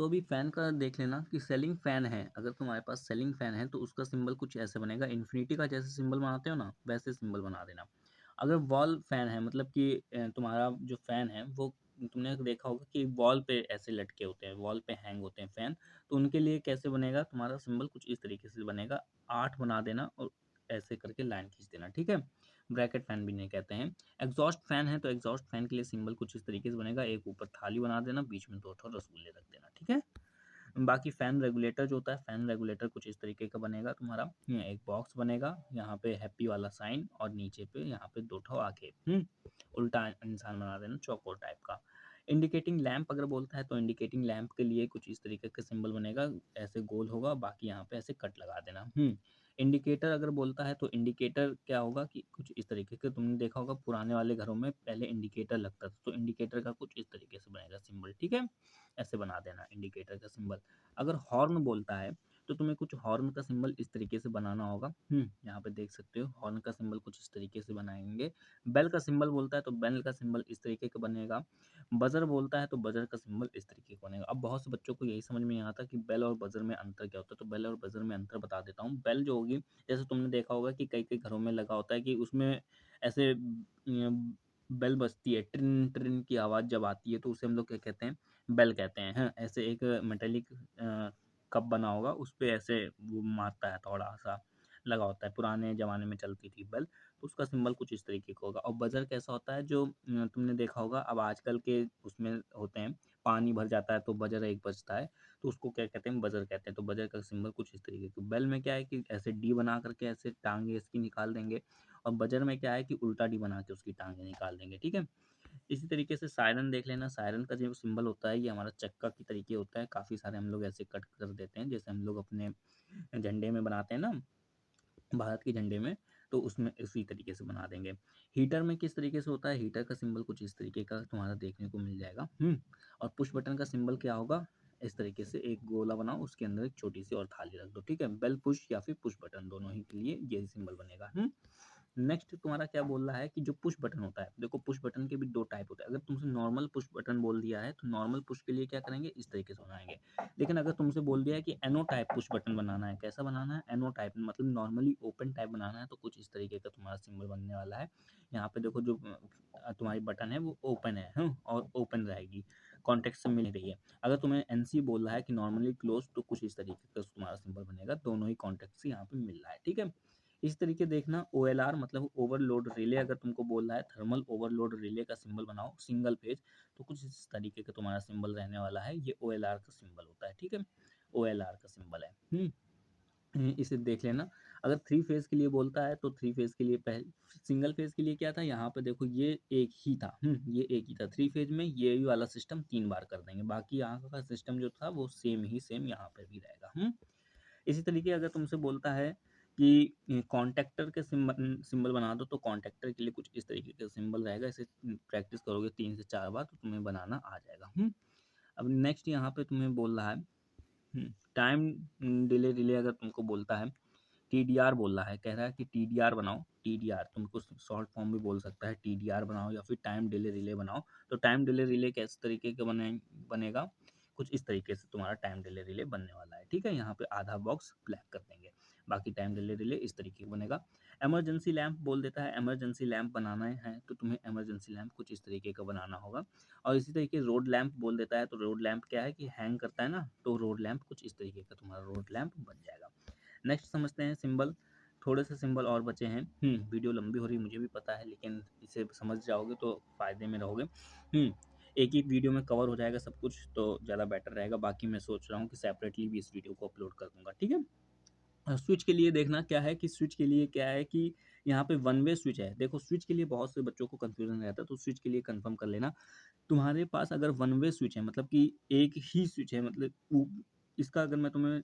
तो अभी फ़ैन का देख लेना कि सेलिंग फ़ैन है, अगर तुम्हारे पास सेलिंग फ़ैन है तो उसका सिंबल कुछ ऐसे बनेगा, इन्फिनिटी का जैसे सिंबल बनाते हो ना, वैसे सिंबल बना देना। अगर वॉल फ़ैन है मतलब कि तुम्हारा जो फ़ैन है वो तुमने देखा होगा कि वॉल पे ऐसे लटके होते हैं, वॉल पे हैंग होते हैं फ़ैन, तो उनके लिए कैसे बनेगा तुम्हारा सिंबल कुछ इस तरीके से बनेगा, 8 बना देना और ऐसे करके लाइन खींच देना, ठीक है? ब्रैकेट फ़ैन भी नहीं कहते हैं। एग्ज़ॉस्ट फ़ैन है तो एग्ज़ॉस्ट फ़ैन के लिए सिंबल कुछ इस तरीके से बनेगा, एक ऊपर थाली बना देना, बीच में 2 ठो रसगुल्ले रख देना, ठीक है? बाकी फ़ैन रेगुलेटर जो होता है, फ़ैन रेगुलेटर कुछ इस तरीके का बनेगा तुम्हारा। एक बॉक्स बनेगा, यहाँ पे हैप्पी वाला साइन और नीचे पे यहाँ पे 2 ठो आँखें, उल्टा इंसान बना देना चौकोर टाइप का। इंडिकेटिंग लैंप अगर बोलता है तो इंडिकेटिंग लैंप के लिए कुछ इस तरीके का सिंबल बनेगा, ऐसे गोल होगा, बाकी यहाँ पे ऐसे कट लगा देना। इंडिकेटर अगर बोलता है तो इंडिकेटर क्या होगा कि कुछ इस तरीके के तुमने देखा होगा पुराने वाले घरों में पहले इंडिकेटर लगता था, तो इंडिकेटर का कुछ इस तरीके से बनेगा सिंबल, ठीक है? ऐसे बना देना इंडिकेटर का सिंबल। अगर हॉर्न बोलता है, तो तुम्हें कुछ हॉर्न का सिंबल इस तरीके से बनाना होगा। यहाँ पे देख सकते हो हॉर्न का सिंबल कुछ इस तरीके से बनाएँगे। बेल का सिंबल बोलता है तो बेल का सिंबल इस तरीके का बनेगा। बज़र बोलता है तो बज़र का सिंबल इस तरीके का बनेगा। अब बहुत से बच्चों को यही समझ में नहीं आता कि बेल और बज़र में अंतर क्या होता है, तो बेल और बज़र में अंतर बता देता हूँ। बेल जो होगी, जैसे तुमने देखा होगा कि कई-कई घरों में लगा होता है कि उसमें ऐसे बेल बजती है, ट्रिन ट्रिन की आवाज़ जब आती है तो उसे हम लोग क्या कहते हैं, बेल कहते हैं, हाँ, ऐसे एक मेटालिक कप बना होगा, उसपे ऐसे वो मारता है थोड़ा-सा लगा होता है, पुराने ज़माने में चलती थी बेल, तो उसका सिंबल कुछ इस तरीके का होगा। और बज़र कैसा होता है जो तुमने देखा होगा अब आजकल के उसमें होते हैं, पानी भर जाता है तो बज़र एक बजता है, तो उसको क्या कहते हैं, बज़र कहते हैं, तो बज़र का सिंबल कुछ इस तरीके का। बेल में क्या है कि ऐसे डी बना करके ऐसे टाँगे इसकी निकाल देंगे और बज़र में क्या है कि उल्टा डी बना के उसकी टाँगे निकाल देंगे, ठीक है? इसी तरीके से सायरन देख लेना, सायरन का जो सिंबल होता है ये हमारा चक्का की तरीके होता है, काफ़ी सारे हम लोग ऐसे कट कर देते हैं, जैसे हम लोग अपने झंडे में बनाते हैं ना, भारत के झंडे में, तो उसमें इसी तरीके से बना देंगे। हीटर में किस तरीके से होता है, हीटर का सिंबल कुछ इस तरीके का तुम्हारा देखने को मिल जाएगा। और पुश बटन का सिंबल क्या होगा, इस तरीके से एक गोला बनाओ, उसके अंदर एक छोटी-सी और थाली रख दो, ठीक है? बेल पुश या फिर पुश बटन दोनों ही के लिए यही सिंबल बनेगा। नेक्स्ट तुम्हारा क्या बोल रहा है कि जो पुश बटन होता है, देखो पुश बटन के भी 2 टाइप होते हैं। अगर तुमसे नॉर्मल पुश बटन बोल दिया है, तो नॉर्मल पुश के लिए क्या करेंगे, इस तरीके से बनाएँगे। लेकिन अगर तुमसे बोल दिया है कि एनो टाइप पुश बटन बनाना है, कैसा बनाना है? एनो टाइप मतलब नॉर्मली ओपन टाइप बनाना है, तो कुछ इस तरीके का तुम्हारा सिंबल बनने वाला है। यहाँ पे देखो जो तुम्हारी बटन है वो ओपन है, और ओपन रहेगी, कॉन्टेक्स्ट से मिल रही है। अगर तुम्हें एनसी बोल रहा है कि नॉर्मली क्लोज़, तो कुछ इस तरीके का तुम्हारा सिंबल बनेगा, दोनों ही कॉन्टेक्स्ट से यहाँ पे मिल रहा है, ठीक है? इस तरीके देखना ओएलआर मतलब ओवरलोड रिले अगर तुमको बोल रहा है, थर्मल ओवरलोड रिले का सिंबल बनाओ सिंगल फेज, तो कुछ इस तरीके का तुम्हारा सिंबल रहने वाला है, ये ओएलआर का सिंबल होता है, ठीक है? ओएलआर का सिंबल है। इसे देख लेना। अगर 3 फेज के लिए बोलता है तो 3 फेज के लिए सिंगल फेज के लिए क्या था, यहाँ पे देखो ये एक ही था, ये एक ही था। 3 फेज में ये वाला सिस्टम 3 बार कर देंगे, बाकी यहाँ का सिस्टम जो था वो सेम ही सेम यहाँ पे भी रहेगा। इसी तरीके अगर तुमसे बोलता है कि कॉन्टैक्टर के सिंबल बना दो, तो कॉन्टैक्टर के लिए कुछ इस तरीके का सिंबल रहेगा। इसे प्रैक्टिस करोगे 3 से 4 बार तो तुम्हें बनाना आ जाएगा। अब नेक्स्ट यहाँ पे तुम्हें बोल रहा है टाइम डिले रिले अगर तुमको बोलता है, टीडीआर बोल रहा है, कह रहा है कि टीडीआर बनाओ, टीडीआर तुमको शॉर्ट फॉर्म भी बोल सकता है, टीडीआर बनाओ या फिर टाइम डिले रिले बनाओ। तो टाइम डिले रिले किस तरीके का बनेगा, कुछ इस तरीके से तुम्हारा टाइम डिले रिले बनने वाला है, ठीक है? यहाँ पे आधा बॉक्स ब्लैक कर देंगे, बाकी टाइम डिले रिले इस तरीके का बनेगा। इमरजेंसी लैंप बोल देता है, इमरजेंसी लैंप बनाना है तो तुम्हें इमरजेंसी लैंप कुछ इस तरीके का बनाना होगा। और इसी तरीके रोड लैंप बोल देता है, तो रोड लैंप क्या है कि हैंग करता है ना, तो रोड लैंप कुछ इस तरीके का तुम्हारा रोड लैंप बन जाएगा। नेक्स्ट समझते हैं सिंबल, थोड़े से सिंबल और बचे हैं। वीडियो लंबी हो रही है मुझे भी पता है, लेकिन इसे समझ जाओगे तो फ़ायदे में रहोगे। एक ही वीडियो में कवर हो जाएगा सब कुछ, तो ज़्यादा बेटर रहेगा। बाकी मैं सोच रहा हूँ कि सेपरेटली भी इस वीडियो को अपलोड कर दूँगा, ठीक है? स्विच के लिए देखना क्या है कि स्विच के लिए क्या है कि यहाँ पे वन वे स्विच है। देखो स्विच के लिए बहुत से बच्चों को कन्फ्यूज़न रहता है, तो स्विच के लिए कन्फर्म कर लेना। तुम्हारे पास अगर वन वे स्विच है मतलब कि एक ही स्विच है, मतलब इसका अगर मैं तुम्हें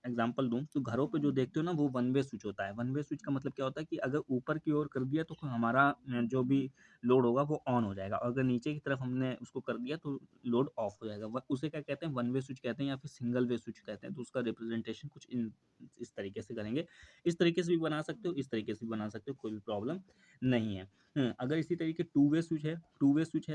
एग्जांपल दूँ तो घरों पे जो देखते हो ना वो वन वे स्विच होता है। वन वे स्विच का मतलब क्या होता है कि अगर ऊपर की ओर कर दिया तो हमारा जो भी लोड होगा वो ऑन हो जाएगा और अगर नीचे की तरफ हमने उसको कर दिया तो लोड ऑफ हो जाएगा। व उसे क्या कहते हैं वन वे स्विच कहते हैं या फिर सिंगल वे स्विच कहते हैं। तो उसका रिप्रेजेंटेशन कुछ इस तरीके से करेंगे। इस तरीके से भी बना सकते हो, इस तरीके से भी बना सकते हो, कोई भी प्रॉब्लम नहीं है। अगर इसी तरीके टू वे स्विच है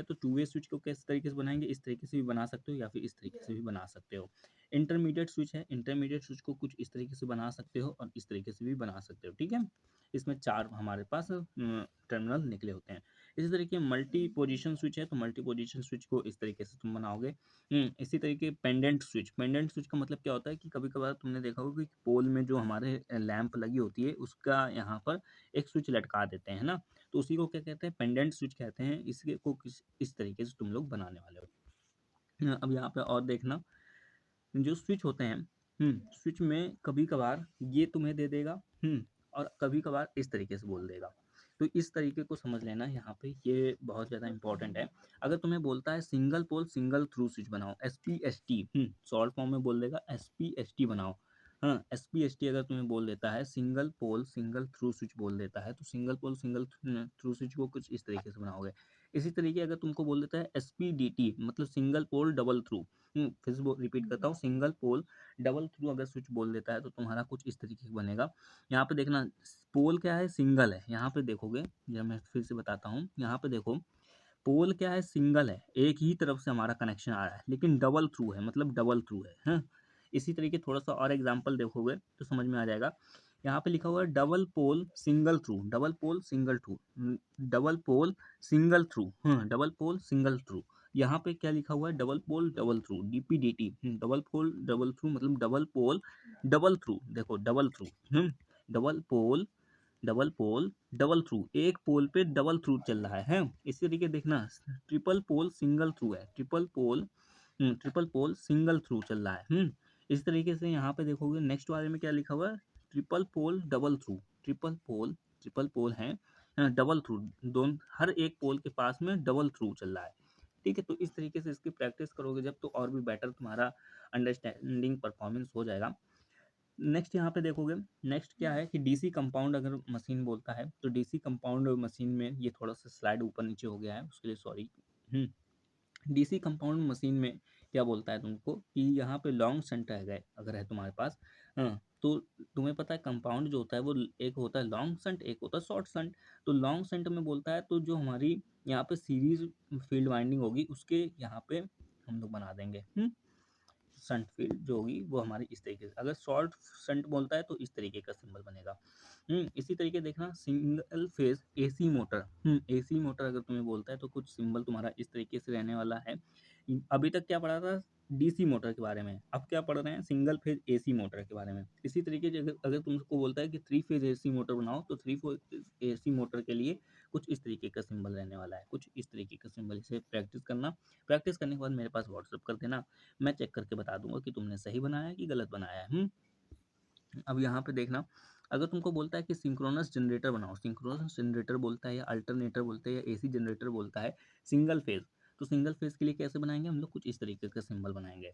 तो टू वे स्विच को किस तरीके से बनाएँगे, इस तरीके से भी बना सकते हो या फिर इस तरीके से भी बना सकते हो। इंटरमीडिएट स्विच है, इंटरमीडिएट स्विच को कुछ इस तरीके से बना सकते हो और इस तरीके से भी बना सकते हो, ठीक है? इसमें 4 हमारे पास टर्मिनल निकले होते हैं। इसी तरीके मल्टी पोज़ीशन स्विच है, तो मल्टी पोज़ीशन स्विच को इस तरीके से तुम बनाओगे। इसी तरीके पेंडेंट स्विच का मतलब क्या होता है कि कभी-कभार तुमने देखा होगा कि पोल में जो हमारे लैंप लगी होती है, उसका यहाँ पर एक स्विच लटका देते हैं, है ना? तो उसी को क्या कहते हैं पेंडेंट स्विच कहते हैं। इसके को किस इस तरीके से तुम लोग बनाने वाले हो। अब यहाँ पे और देखना जो स्विच होते हैं स्विच में कभी-कभार ये तुम्हें दे देगा और कभी-कभार इस तरीके से बोल देगा। तो इस तरीके को समझ लेना यहाँ पे ये बहुत ज़्यादा इम्पोर्टेंट है। अगर तुम्हें बोलता है single pole single throw switch बनाओ एसपीएसटी शॉर्ट फॉर्म में बोल देगा एसपीएसटी बनाओ। हाँ, एसपीएसटी अगर तुम्हें बोल देता है single pole single throw switch बोल देता है तो single pole single throw switch को कुछ इस तरीके से बनाओगे। इसी तरीके अगर तुमको बोल देता है एसपीडीटी मतलब सिंगल पोल डबल थ्रू फिर से रिपीट करता हूँ सिंगल पोल डबल थ्रू अगर स्विच बोल देता है तो तुम्हारा कुछ इस तरीके का बनेगा। यहाँ पे देखना पोल क्या है सिंगल है यहाँ पे देखोगे जब मैं फिर से बताता हूँ यहाँ पे देखो पोल क्या है सिंगल है एक ही तरफ से हमारा कनेक्शन आ रहा है लेकिन डबल थ्रू है मतलब डबल थ्रू है हाँ? इसी तरीके थोड़ा सा और एग्जांपल देखोगे तो समझ में आ जाएगा। यहाँ पे लिखा हुआ है double pole single throw double pole single throw double pole single throw हाँ डबल पोल सिंगल थ्रू। यहाँ पे क्या लिखा हुआ है double pole double throw DPDT double pole double throw मतलब डबल पोल डबल थ्रू देखो double throw double pole double pole double throw एक पोल पे डबल थ्रू चल रहा है इसी तरीके देखना ट्रिपल पोल सिंगल थ्रू है ट्रिपल पोल सिंगल थ्रू चल रहा है इस तरीके से यहाँ पे देखोगे नेक्स्ट वाले में क्या लिखा हुआ है triple pole double throw triple pole है डबल थ्रू दोनों हर एक पोल के पास में डबल थ्रू चल रहा है। ठीक है तो इस तरीके से इसकी प्रैक्टिस करोगे जब तो और भी बेटर तुम्हारा अंडरस्टैंडिंग परफॉर्मेंस हो जाएगा। नेक्स्ट यहाँ पे देखोगे नेक्स्ट क्या है कि डीसी कंपाउंड अगर मशीन बोलता है तो डीसी कंपाउंड मशीन में ये थोड़ा सा स्लाइड ऊपर नीचे हो गया है उसके लिए सॉरी। डीसी कंपाउंड मशीन में क्या बोलता है तुमको कि यहाँ पे लॉन्ग शंट है अगर है तुम्हारे पास तो तुम्हें पता है कंपाउंड जो होता है वो एक होता है लॉन्ग शंट एक होता है शॉर्ट शंट। तो लॉन्ग शंट में बोलता है तो जो हमारी यहाँ पे सीरीज फील्ड वाइंडिंग होगी उसके यहाँ पे हम लोग बना देंगे शंट फील्ड जो होगी वो हमारी इस तरीके से अगर शॉर्ट शंट बोलता है तो इस तरीके का सिंबल बनेगा। इसी तरीके देखना सिंगल फेज एसी मोटर अगर तुम्हें बोलता है तो कुछ सिंबल तुम्हारा इस तरीके से रहने वाला है। अभी तक क्या पढ़ा था डीसी मोटर के बारे में अब क्या पढ़ रहे हैं सिंगल फेज एसी मोटर के बारे में। इसी तरीके से अगर अगर तुमको बोलता है कि थ्री फेज एसी मोटर बनाओ तो थ्री फेज एसी मोटर के लिए कुछ इस तरीके का सिंबल रहने वाला है कुछ इस तरीके का सिंबल इसे प्रैक्टिस करना। प्रैक्टिस करने के बाद मेरे पास व्हाट्सअप कर देना मैं चेक करके बता दूंगा कि तुमने सही बनाया है कि गलत बनाया है। अब यहाँ पे देखना अगर तुमको बोलता है कि सिंक्रोनस जनरेटर बनाओ सिंक्रोनस जनरेटर बोलता है या अल्टरनेटर बोलता है या एसी जनरेटर बोलता है सिंगल फेज तो सिंगल फेज के लिए कैसे बनाएंगे हम लोग कुछ इस तरीके का सिंबल बनाएंगे।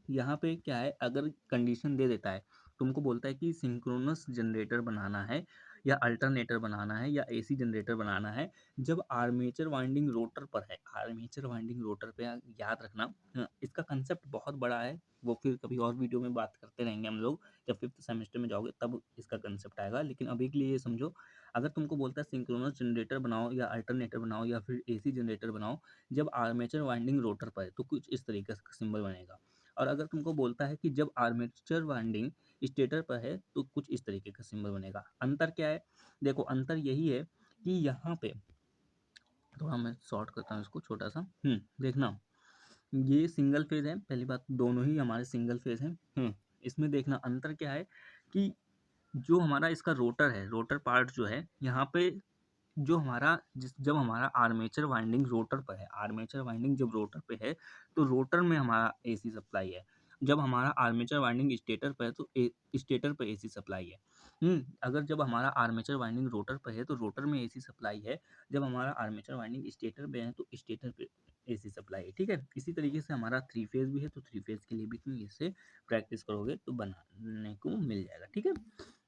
यहाँ पे क्या है अगर कंडीशन दे देता है तुमको बोलता है कि सिंक्रोनस जनरेटर बनाना है या अल्टरनेटर बनाना है या एसी जनरेटर बनाना है जब आर्मेचर वाइंडिंग रोटर पर है आर्मेचर वाइंडिंग रोटर पे याद रखना। इसका कंसेप्ट बहुत बड़ा है वो फिर कभी और वीडियो में बात करते रहेंगे हम लोग जब 5th सेमेस्टर में जाओगे तब इसका कंसेप्ट आएगा लेकिन अभी के लिए ये समझो अगर तुमको बोलता है सिंक्रोनस जनरेटर बनाओ या अल्टरनेटर बनाओ या फिर एसी जनरेटर बनाओ जब आर्मेचर वाइंडिंग रोटर पर है तो कुछ इस तरीके से सिंबल बनेगा। और अगर तुमको बोलता है कि जब आर्मेचर वाइंडिंग स्टेटर पर है तो कुछ इस तरीके का सिंबल बनेगा। अंतर क्या है देखो अंतर यही है कि यहाँ पे थोड़ा मैं शॉर्ट करता हूँ इसको छोटा सा देखना ये सिंगल फेज है पहली बात दोनों ही हमारे सिंगल फेज हैं। इसमें देखना अंतर क्या है कि जो हमारा इसका रोटर है रोटर पार्ट जो है यहाँ पे जो हमारा जब हमारा आर्मेचर वाइंडिंग रोटर पर है आर्मेचर वाइंडिंग जब रोटर पे है तो रोटर में हमारा एसी सप्लाई है जब हमारा आर्मेचर वाइंडिंग स्टेटर पे है तो स्टेटर पे एसी सप्लाई है। अगर जब हमारा आर्मेचर वाइंडिंग रोटर पे है तो रोटर में एसी सप्लाई है। जब हमारा आर्मेचर वाइंडिंग स्टेटर पे है तो स्टेटर पे एसी सप्लाई है, ठीक है। इसी तरीके से हमारा थ्री फेज भी है तो थ्री फेज के लिए भी तुम इससे प्रैक्टिस करोगे तो बनाने को मिल जाएगा, ठीक है।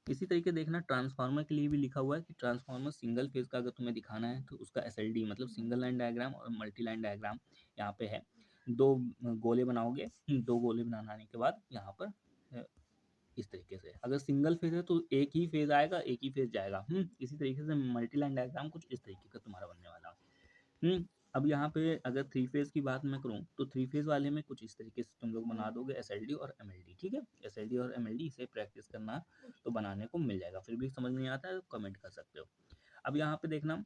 इसी तरीके देखना ट्रांसफार्मर के लिए भी लिखा हुआ है कि ट्रांसफार्मर सिंगल फेज का अगर तुम्हें दिखाना है तो उसका एसएलडी मतलब सिंगल लाइन डायग्राम और मल्टी लाइन डायग्राम यहाँ पे है। दो गोले बनाओगे, दो गोले बनाने के बाद यहाँ पर अ, इस तरीके से अगर सिंगल फेज है तो एक ही फेज आएगा, एक ही फेज जाएगा। इसी तरीके से मल्टी लाइन डायग्राम कुछ इस तरीके का तुम्हारा बनने वाला है। अब यहाँ पे अगर थ्री फेज की बात मैं करूँ तो थ्री फेज वाले में कुछ इस तरीके से तुम लोग बना दोगे एसएलडी और एमएलडी, ठीक है। एसएलडी और एमएलडी इसे प्रैक्टिस करना तो बनाने को मिल जाएगा। फिर भी समझ नहीं आता है तो कमेंट कर सकते हो। अब यहाँ पे देखना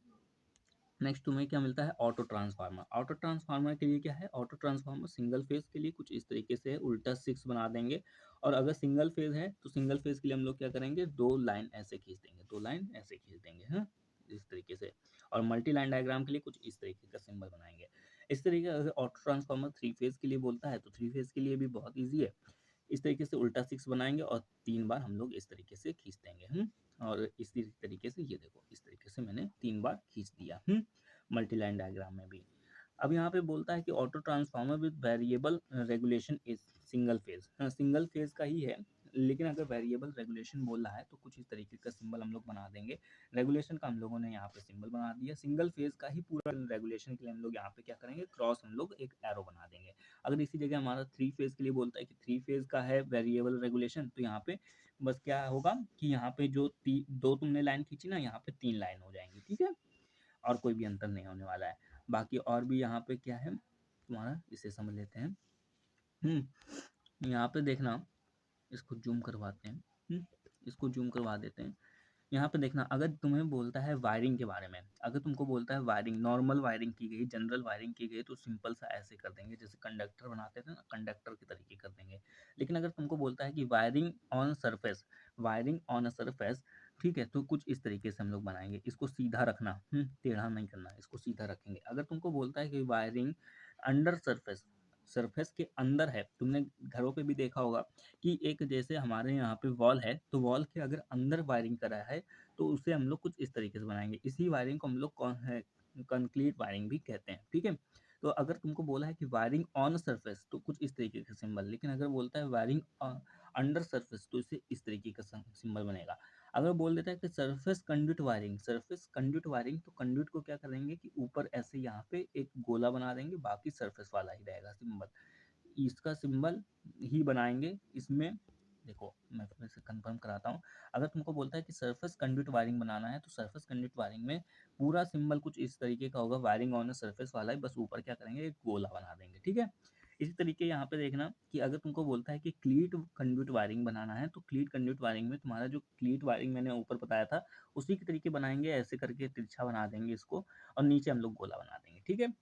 नेक्स्ट तुम्हें क्या मिलता है, ऑटो ट्रांसफार्मर। ऑटो ट्रांसफार्मर के लिए क्या है, ऑटो ट्रांसफार्मर सिंगल फेज के लिए कुछ इस तरीके से है, उल्टा सिक्स बना देंगे। और अगर सिंगल फेज है तो सिंगल फेज के लिए हम लोग क्या करेंगे, दो लाइन ऐसे खींच देंगे, दो लाइन ऐसे खींच देंगे, हाँ, इस तरीके से। और मल्टी लाइन डायग्राम के लिए कुछ इस तरीके का सिंबल बनाएंगे। इस तरीके का अगर ऑटो ट्रांसफार्मर थ्री फेज के लिए बोलता है तो थ्री फेज के लिए भी बहुत ईजी है। इस तरीके से उल्टा सिक्स बनाएंगे और 3 बार हम लोग इस तरीके से खींच देंगे। और इसी तरीके से ये देखो इस तरीके से मैंने 3 बार खींच दिया मल्टी लाइन डायग्राम में भी। अब यहाँ पे बोलता है कि auto transformer with variable regulation is single phase. Single phase का ही है, लेकिन अगर वेरिएबल रेगुलेशन बोल रहा है तो कुछ इस तरीके का सिंबल हम लोग बना देंगे। रेगुलेशन का हम लोगों ने यहाँ पे सिंबल बना दिया। सिंगल फेज का ही पूरा रेगुलेशन के लिए हम लोग यहाँ पे क्या करेंगे, क्रॉस हम लोग एक एरो बना देंगे। अगर इसी जगह हमारा थ्री फेज के लिए बोलता है कि थ्री फेज का है वेरिएबल रेगुलेशन, तो यहाँ पे बस क्या होगा कि यहाँ पे जो दो तुमने लाइन खींची ना, यहाँ पे 3 लाइन हो जाएंगी, ठीक है। और कोई भी अंतर नहीं होने वाला है। बाकी और भी यहाँ पे क्या है तुम्हारा, इसे समझ लेते हैं। यहाँ पे देखना, इसको जूम करवाते हैं। इसको जूम करवा देते हैं। यहाँ पे देखना, अगर तुम्हें बोलता है वायरिंग के बारे में, अगर तुमको बोलता है वायरिंग, नॉर्मल वायरिंग की गई, जनरल वायरिंग की गई, तो सिंपल सा ऐसे कर देंगे जैसे कंडक्टर बनाते थे ना, कंडक्टर के तरीके कर देंगे। लेकिन अगर तुमको बोलता है कि wiring on surface, wiring on a surface, ठीक है, तो कुछ इस तरीके से हम लोग बनाएंगे। इसको सीधा रखना, टेढ़ा नहीं करना, इसको सीधा रखेंगे। अगर तुमको बोलता है कि वायरिंग अंडर सरफेस, सरफेस के अंदर है, तुमने घरों पे भी देखा होगा कि एक जैसे हमारे यहाँ पे वॉल है, तो वॉल के अगर अंदर वायरिंग करा है तो उसे हम लोग कुछ इस तरीके से बनाएंगे। इसी वायरिंग को हम लोग कंक्रीट वायरिंग भी कहते हैं, ठीक है। तो अगर तुमको बोला है कि वायरिंग ऑन सरफेस तो कुछ इस तरीके का सिंबल, लेकिन अगर बोलता है वायरिंग अंडर सरफेस तो इसे इस तरीके का सिंबल बनेगा। अगर बोल देता है कि surface conduit wiring, surface conduit wiring, तो कंड्यूट को क्या करेंगे कि ऊपर ऐसे यहाँ पे एक गोला बना देंगे, बाकी सरफेस वाला ही रहेगा सिंबल। इसका सिंबल ही बनाएंगे इसमें। देखो मैं फिर से कंफर्म कराता हूँ। अगर तुमको बोलता है कि सरफेस कंड्यूट वायरिंग बनाना है तो सरफेस कंड्यूट वायरिंग में पूरा सिंबल कुछ इस तरीके का होगा, वायरिंग ऑन सरफेस वाला ही, बस ऊपर क्या करेंगे, एक गोला बना देंगे, ठीक है। इसी तरीके यहाँ पे देखना कि अगर तुमको बोलता है कि क्लीट कंड्यूट वायरिंग बनाना है तो क्लीट कंड्यूट वायरिंग में तुम्हारा जो क्लीट वायरिंग मैंने ऊपर बताया था उसी के तरीके बनाएंगे, ऐसे करके तिरछा बना देंगे इसको और नीचे हम लोग गोला बना देंगे, ठीक है।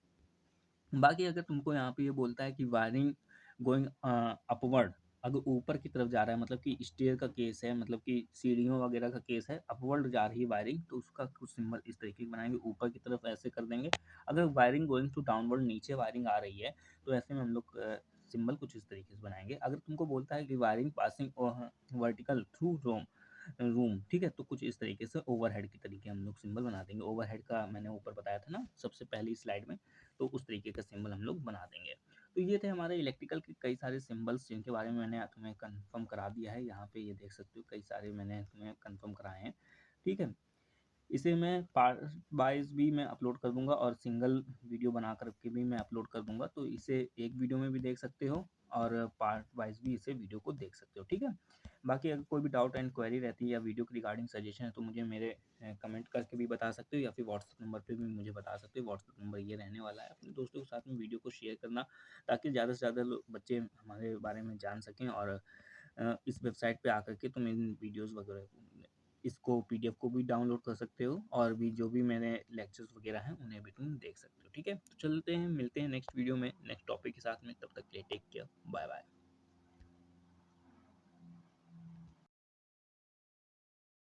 बाकी अगर तुमको यहाँ पे ये बोलता है कि वायरिंग गोइंग अपवर्ड, अगर ऊपर की तरफ जा रहा है, मतलब कि स्टेयर का केस है, मतलब कि सीढ़ियों वगैरह का केस है, अपवर्ड जा रही है वायरिंग, तो उसका कुछ सिंबल इस तरीके का बनाएंगे, ऊपर की तरफ ऐसे कर देंगे। अगर वायरिंग गोइंग टू डाउनवर्ड, नीचे वायरिंग आ रही है, तो ऐसे में हम लोग सिंबल कुछ इस तरीके से बनाएंगे। अगर तुमको बोलता है कि wiring passing vertical through room room, ठीक है, तो कुछ इस तरीके से ओवरहेड के तरीके हम लोग सिंबल बना देंगे। ओवरहेड का मैंने ऊपर बताया था ना सबसे पहली स्लाइड में, तो उस तरीके का सिंबल हम लोग बना देंगे। तो ये थे हमारे इलेक्ट्रिकल के कई सारे सिंबल्स जिनके बारे में मैंने तुम्हें कंफर्म करा दिया है। यहाँ पे ये देख सकते हो कई सारे मैंने तुम्हें कंफर्म कराए हैं, ठीक है। इसे मैं पार्ट वाइज भी मैं अपलोड कर दूंगा और सिंगल वीडियो बना करके भी मैं अपलोड कर दूंगा, तो इसे एक वीडियो में भी देख सकते हो और पार्ट वाइज भी इसे वीडियो को देख सकते हो, ठीक है। बाकी अगर कोई भी डाउट एंड क्वेरी रहती है या वीडियो के रिगार्डिंग सजेशन है तो मुझे मेरे कमेंट करके भी बता सकते हो या फिर व्हाट्सएप नंबर पे भी मुझे बता सकते हो। व्हाट्सएप नंबर ये रहने वाला है। अपने दोस्तों के साथ में वीडियो को शेयर करना ताकि ज़्यादा से ज़्यादा लोग बच्चे हमारे बारे में जान सकें। और इस वेबसाइट पे आकर के तुम इन वीडियोस वगैरह इसको पीडीएफ को भी डाउनलोड कर सकते हो और भी जो भी मैंने लेक्चर्स वगैरह हैं उन्हें भी तुम देख सकते हो, ठीक है। तो चलते हैं, मिलते हैं नेक्स्ट वीडियो में नेक्स्ट टॉपिक के साथ में, तब तक के लिए टेक केयर, बाय बाय।